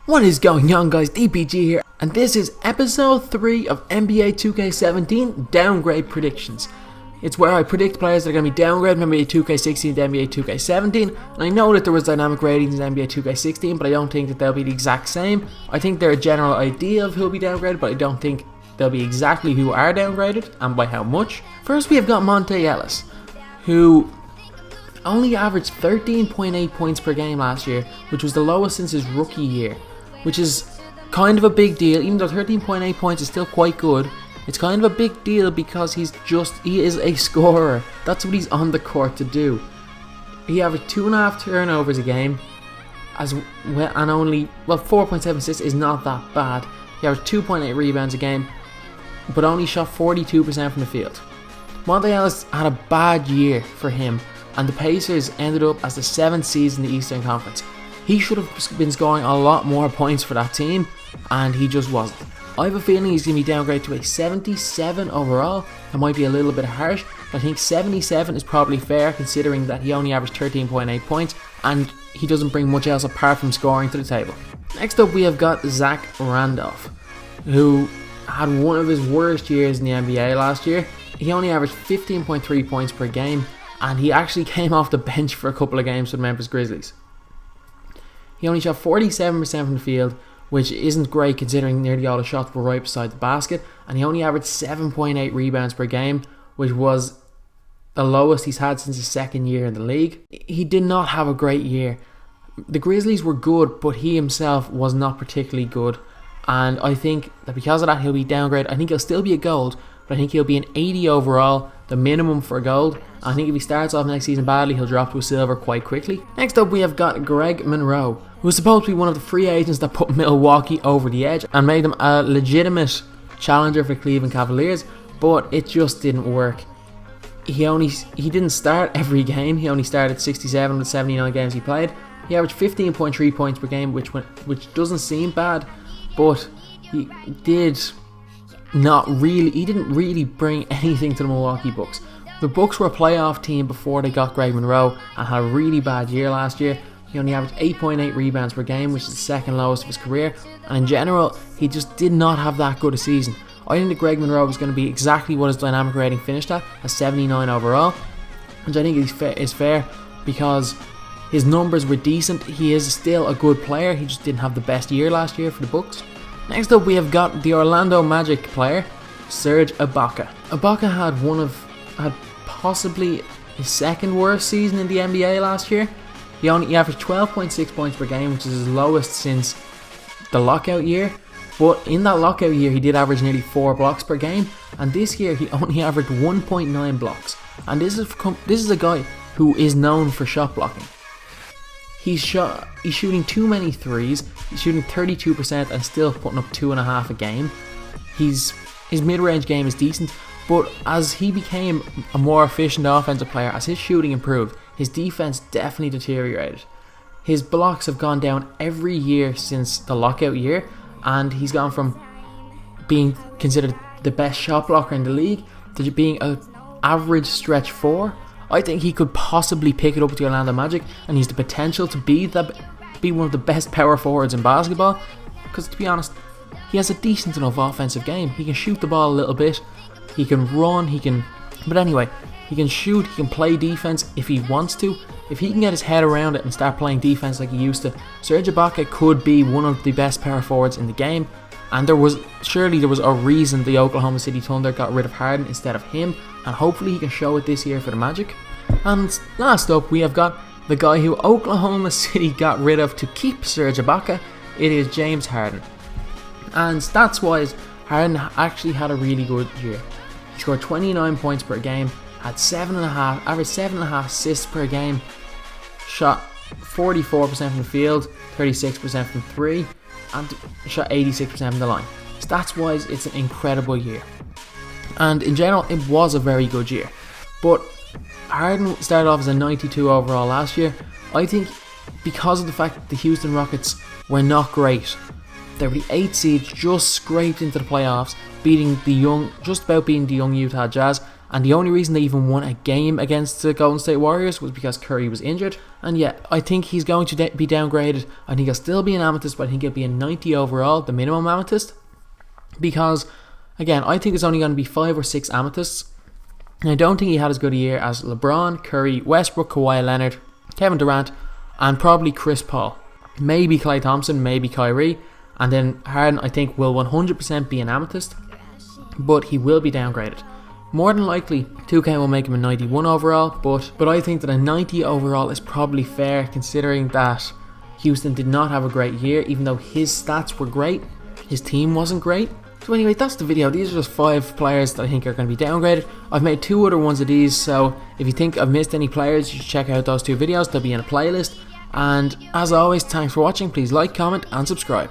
What is going on, guys? DPG here, and this is episode 3 of NBA 2K17 Downgrade Predictions. It's where I predict players that are going to be downgraded from NBA 2K16 to NBA 2K17, and I know that there was dynamic ratings in NBA 2K16, but I don't think that they'll be the exact same. I think they're a general idea of who will be downgraded, but I don't think they'll be exactly who are downgraded, and by how much. First, we have got Monta Ellis, who only averaged 13.8 points per game last year, which was the lowest since his rookie year, which is kind of a big deal. Even though 13.8 points is still quite good, it's kind of a big deal because he is a scorer. That's what he's on the court to do. He averaged 2.5 turnovers a game, as well, and only 4.7 assists is not that bad. He averaged 2.8 rebounds a game, but only shot 42% from the field. Monta Ellis had a bad year for him, and the Pacers ended up as the 7th seed in the Eastern Conference. He should have been scoring a lot more points for that team, and he just wasn't. I have a feeling he's going to be downgraded to a 77 overall. That might be a little bit harsh, but I think 77 is probably fair considering that he only averaged 13.8 points, and he doesn't bring much else apart from scoring to the table. Next up, we have got Zach Randolph, who had one of his worst years in the NBA last year. He only averaged 15.3 points per game, and he actually came off the bench for a couple of games for the Memphis Grizzlies. He only shot 47% from the field, which isn't great considering nearly all the shots were right beside the basket, and he only averaged 7.8 rebounds per game, which was the lowest he's had since his second year in the league. He did not have a great year. The Grizzlies were good, but he himself was not particularly good, and I think that because of that he'll be downgraded. I think he'll still be a gold, but I think he'll be an 80 overall, the minimum for a gold. I think if he starts off next season badly, he'll drop to a silver quite quickly. Next up, we have got Greg Monroe, who was supposed to be one of the free agents that put Milwaukee over the edge and made them a legitimate challenger for Cleveland Cavaliers, but it just didn't work. He didn't start every game. He only started 67 of the 79 games he played. He averaged 15.3 points per game, which doesn't seem bad, but he didn't really bring anything to the Milwaukee Bucks. The Bucks were a playoff team before they got Greg Monroe and had a really bad year last year. He only averaged 8.8 rebounds per game, which is the second lowest of his career, and in general, he just did not have that good a season. I think that Greg Monroe was going to be exactly what his dynamic rating finished at 79 overall, which I think is fair because his numbers were decent. He is still a good player, he just didn't have the best year last year for the Bucks. Next up, we have got the Orlando Magic player, Serge Ibaka. Ibaka had possibly his second worst season in the NBA last year. He averaged 12.6 points per game, which is his lowest since the lockout year. But in that lockout year, he did average nearly 4 blocks per game, and this year he only averaged 1.9 blocks. And this is a guy who is known for shot blocking. He's shooting too many threes. He's shooting 32% and still putting up 2.5 a game. His mid-range game is decent, but as he became a more efficient offensive player, as his shooting improved, his defense definitely deteriorated. His blocks have gone down every year since the lockout year, and he's gone from being considered the best shot blocker in the league to being an average stretch 4. I think he could possibly pick it up with the Orlando Magic, and he's the potential to be one of the best power forwards in basketball, because to be honest, he has a decent enough offensive game. He can shoot the ball a little bit, he can run, he can shoot, he can play defense if he wants to. If he can get his head around it and start playing defense like he used to, Serge Ibaka could be one of the best power forwards in the game. And there was a reason the Oklahoma City Thunder got rid of Harden instead of him, and hopefully he can show it this year for the Magic. And last up, we have got the guy who Oklahoma City got rid of to keep Serge Ibaka. It is James Harden. And stats-wise, Harden actually had a really good year. He scored 29 points per game, averaged 7.5 assists per game, shot 44% from the field, 36% from 3, and shot 86% from the line. Stats-wise, it's an incredible year. And in general, it was a very good year. But Harden started off as a 92 overall last year. I think because of the fact that the Houston Rockets were not great, they were the 8th seed, just scraped into the playoffs, just about beating the young Utah Jazz, and the only reason they even won a game against the Golden State Warriors was because Curry was injured. And yeah, I think he's going to be downgraded. I think he'll still be an amethyst, but I think he'll be a 90 overall, the minimum amethyst, because again, I think there's only going to be 5 or 6 amethysts, and I don't think he had as good a year as LeBron, Curry, Westbrook, Kawhi Leonard, Kevin Durant, and probably Chris Paul. Maybe Klay Thompson, maybe Kyrie, and then Harden I think will 100% be an amethyst, but he will be downgraded. More than likely 2K will make him a 91 overall, but I think that a 90 overall is probably fair, considering that Houston did not have a great year. Even though his stats were great, his team wasn't great. So anyway, that's the video. These are just 5 players that I think are going to be downgraded. I've made 2 other ones of these, so if you think I've missed any players, you should check out those 2 videos. They'll be in a playlist. And as always, thanks for watching. Please like, comment and subscribe.